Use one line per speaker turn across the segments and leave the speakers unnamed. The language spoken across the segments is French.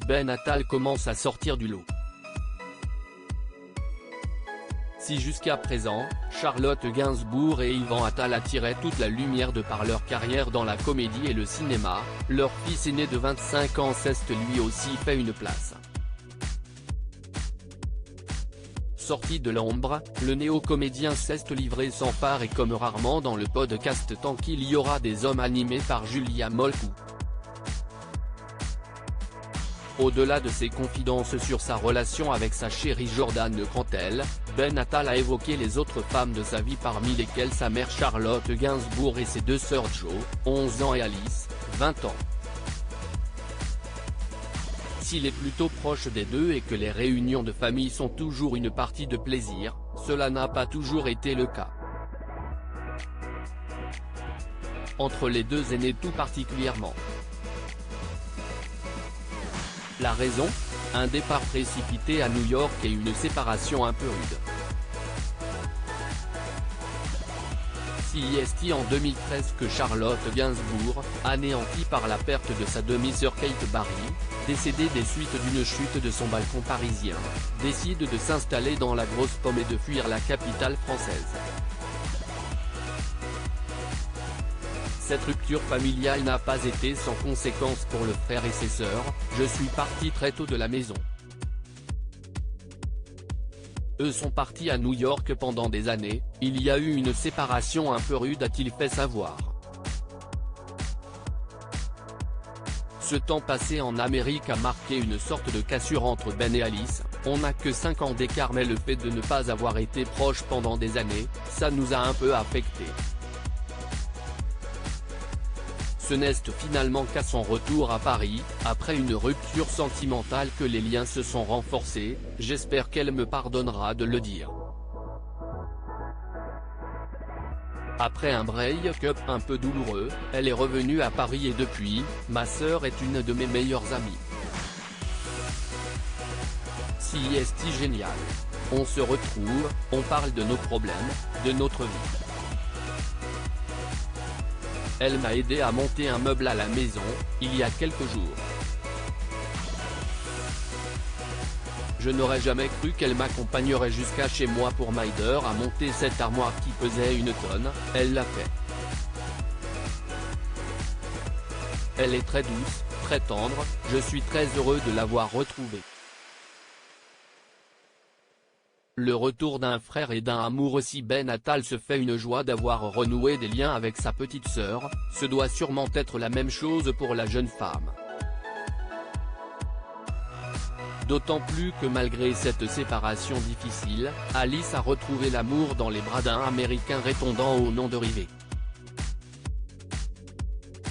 Ben Attal commence à sortir du lot. Si jusqu'à présent, Charlotte Gainsbourg et Yvan Attal attiraient toute la lumière de par leur carrière dans la comédie et le cinéma, leur fils aîné de 25 ans Ceste lui aussi fait une place. Sorti de l'ombre, le néo-comédien Ceste livré s'empare et comme rarement dans le podcast tant qu'il y aura des hommes animés par Julia Molcou. Au-delà de ses confidences sur sa relation avec sa chérie Jordane Krantel, Ben Attal a évoqué les autres femmes de sa vie parmi lesquelles sa mère Charlotte Gainsbourg et ses deux sœurs Jo, 11 ans et Alice, 20 ans. S'il est plutôt proche des deux et que les réunions de famille sont toujours une partie de plaisir, cela n'a pas toujours été le cas. Entre les deux aînés tout particulièrement. La raison ? Un départ précipité à New York et une séparation un peu rude. C'est en 2013 que Charlotte Gainsbourg, anéantie par la perte de sa demi-sœur Kate Barry, décédée des suites d'une chute de son balcon parisien, décide de s'installer dans la grosse pomme et de fuir la capitale française. Cette rupture familiale n'a pas été sans conséquence pour le frère et ses sœurs, je suis parti très tôt de la maison. Eux sont partis à New York pendant des années, il y a eu une séparation un peu rude a-t-il fait savoir. Ce temps passé en Amérique a marqué une sorte de cassure entre Ben et Alice, on n'a que 5 ans d'écart mais le fait de ne pas avoir été proches pendant des années, ça nous a un peu affectés. Ce n'est finalement qu'à son retour à Paris, après une rupture sentimentale que les liens se sont renforcés, j'espère qu'elle me pardonnera de le dire. Après un break-up un peu douloureux, elle est revenue à Paris et depuis, ma sœur est une de mes meilleures amies. C'est génial. On se retrouve, on parle de nos problèmes, de notre vie. Elle m'a aidé à monter un meuble à la maison, il y a quelques jours. Je n'aurais jamais cru qu'elle m'accompagnerait jusqu'à chez moi pour m'aider à monter cette armoire qui pesait 1 tonne, elle l'a fait. Elle est très douce, très tendre, je suis très heureux de l'avoir retrouvée. Le retour d'un frère et d'un amour aussi Ben Attal se fait une joie d'avoir renoué des liens avec sa petite sœur, ce doit sûrement être la même chose pour la jeune femme. D'autant plus que malgré cette séparation difficile, Alice a retrouvé l'amour dans les bras d'un Américain répondant au nom de Rivé.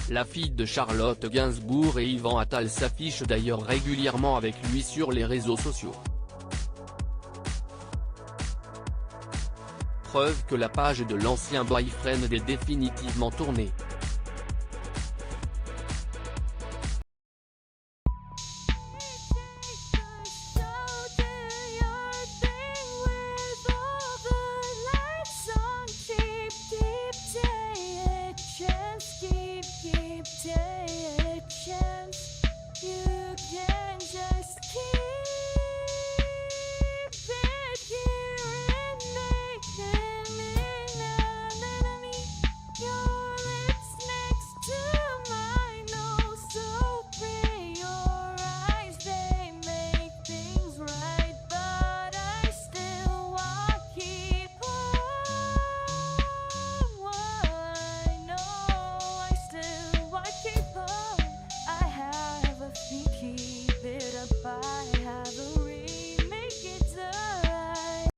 La fille de Charlotte Gainsbourg et Yvan Attal s'affiche d'ailleurs régulièrement avec lui sur les réseaux sociaux. Preuve que la page de l'ancien boyfriend est définitivement tournée.